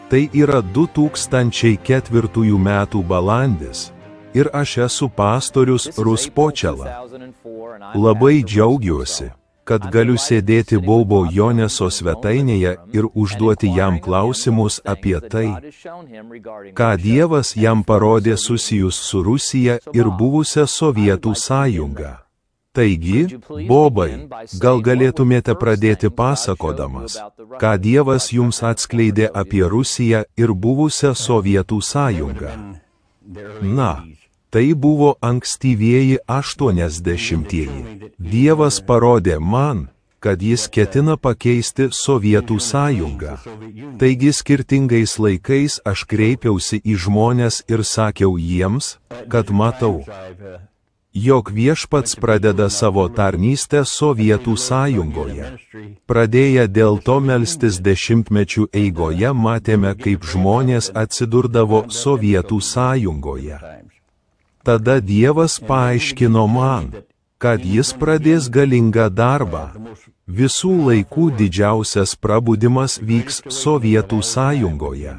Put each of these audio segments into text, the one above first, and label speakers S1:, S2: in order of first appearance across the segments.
S1: Tai yra 2004 metų balandis ir aš esu pastorius Ruspočela. Labai džiaugiuosi, kad galiu sėdėti Bobo Joneso svetainėje ir užduoti jam klausimus apie tai, ką Dievas jam parodė susijus su Rusija ir buvusia Sovietų sąjunga. Taigi, Bobai, gal galėtumėte pradėti pasakodamas, ką Dievas jums atskleidė apie Rusiją ir buvusią Sovietų sąjungą. Na, tai buvo ankstyvieji 80-ieji. Dievas parodė man, kad jis ketina pakeisti Sovietų sąjungą. Taigi skirtingais laikais aš kreipiausi į žmones ir sakiau jiems, kad matau, jog viešpats pradeda savo tarnystę Sovietų sąjungoje. Pradėję dėl to melstis dešimtmečių eigoje matėme, kaip žmonės atsidurdavo Sovietų sąjungoje. Tada Dievas paaiškino man, kad jis pradės galingą darbą. Visų laikų didžiausias prabudimas vyks Sovietų sąjungoje.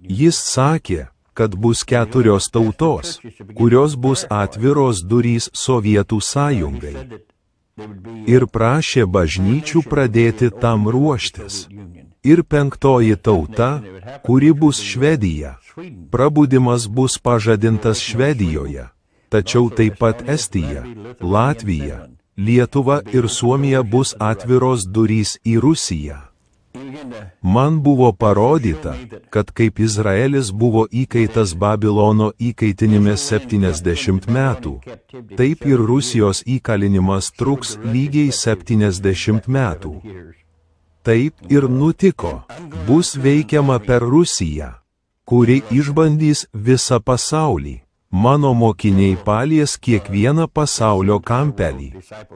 S1: Jis sakė, kad bus 4 tautos, kurios bus atviros durys Sovietų sąjungai. Ir prašė bažnyčių pradėti tam ruoštis. Ir 5 tauta, kuri bus Švedija. Prabudimas bus pažadintas Švedijoje, tačiau taip pat Estija, Latvija, Lietuva ir Suomija bus atviros durys į Rusiją. Man buvo parodyta, kad kaip Izraelis buvo įkaitas Babilono įkaitinime 70 metų, taip ir Rusijos įkalinimas truks lygiai 70 metų. Taip ir nutiko, bus veikiama per Rusiją, kuri išbandys visą pasaulį. Mano mokiniai palies kiekvieną pasaulio kampelį.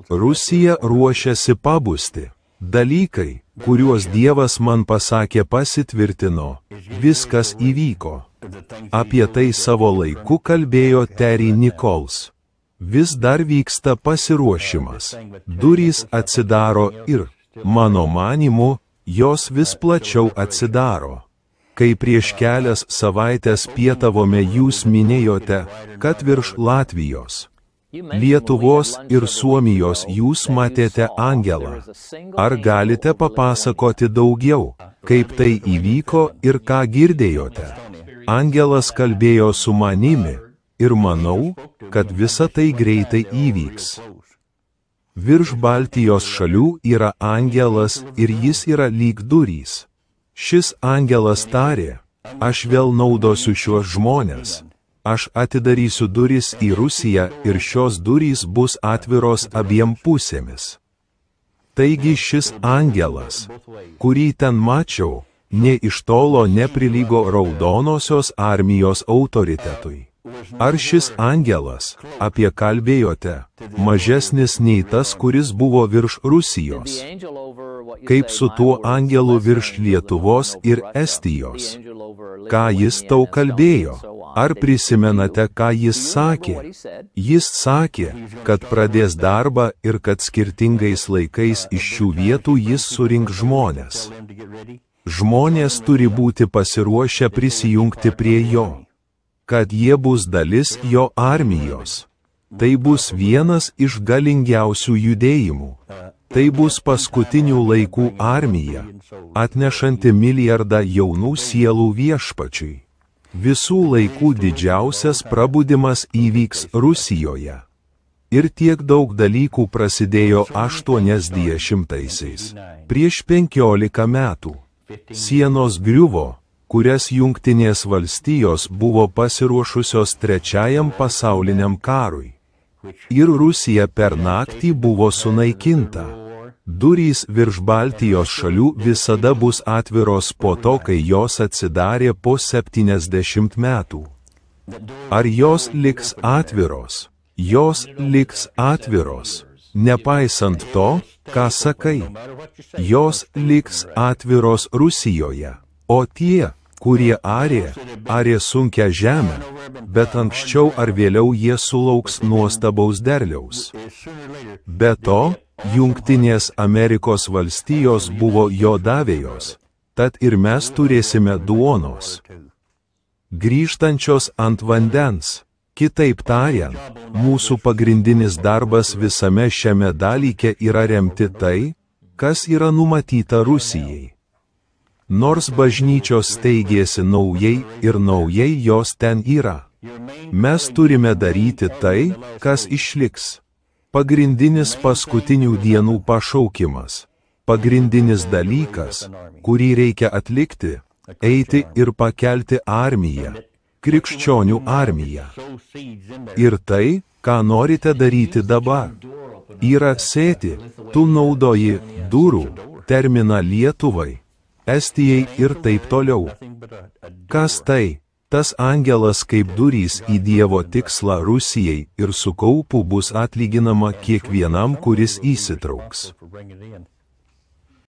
S1: Rusija ruošiasi pabusti. Dalykai, kuriuos Dievas man pasakė, pasitvirtino. Viskas įvyko. Apie tai savo laiku kalbėjo Terry Nichols. Vis dar vyksta pasiruošimas. Durys atsidaro ir, mano manimu, jos vis plačiau atsidaro. Kai prieš kelias savaitės pietavome, jūs minėjote, kad virš Latvijos, Lietuvos ir Suomijos jūs matėte angelą. Ar galite papasakoti daugiau, kaip tai įvyko ir ką girdėjote? Angelas kalbėjo su manimi ir manau, kad visa tai greitai įvyks. Virš Baltijos šalių yra angelas ir jis yra lyg durys. Šis angelas tarė, aš vėl naudosiu šiuos žmonės. Aš atidarysiu duris į Rusiją ir šios durys bus atviros abiem pusėmis. Taigi šis angelas, kurį ten mačiau, nė iš tolo neprilygo Raudonosios armijos autoritetui. Ar šis angelas, apie kalbėjote, mažesnis nei tas, kuris buvo virš Rusijos? Kaip su tuo angelu virš Lietuvos ir Estijos? Ką jis tau kalbėjo? Ar prisimenate, ką jis sakė? Jis sakė, kad pradės darbą ir kad skirtingais laikais iš šių vietų jis surinks žmonės. Žmonės turi būti pasiruošę prisijungti prie jo, kad jie bus dalis jo armijos. Tai bus vienas iš galingiausių judėjimų. Tai bus paskutinių laikų armija, atnešanti milijardą jaunų sielų viešpačiui. Visų laikų didžiausias prabudimas įvyks Rusijoje. Ir tiek daug dalykų prasidėjo 80-aisiais. Prieš 15 metų. Sienos griuvo, kurias Jungtinės valstijos buvo pasiruošusios Trečiajam pasauliniam karui. Ir Rusija per naktį buvo sunaikinta. Durys virš Baltijos šalių visada bus atviros po to, kai jos atsidarė po 70 metų. Ar jos liks atviros? Jos liks atviros. Nepaisant to, ką sakai, jos liks atviros Rusijoje. O tie, kurie arė sunkią žemę, bet anksčiau ar vėliau jie sulauks nuostabaus derliaus. Be to, Jungtinės Amerikos valstijos buvo jo davėjos. tad ir mes turėsime duonos, grįžtančios ant vandens. Kitaip tariant, mūsų pagrindinis darbas visame šiame dalyke yra remti tai, kas yra numatyta Rusijai. Nors bažnyčios steigėsi naujai ir naujai jos ten yra. Mes turime daryti tai, kas išliks. Pagrindinis paskutinių dienų pašaukimas. Pagrindinis dalykas, kurį reikia atlikti, eiti ir pakelti armiją, krikščionių armiją. Ir tai, ką norite daryti dabar, yra sėti, tu naudoji durų terminą Lietuvai, Estijai ir taip toliau. Kas tai? Tas angelas kaip durys į Dievo tikslą Rusijai ir su kaupu bus atlyginama kiekvienam, kuris įsitrauks.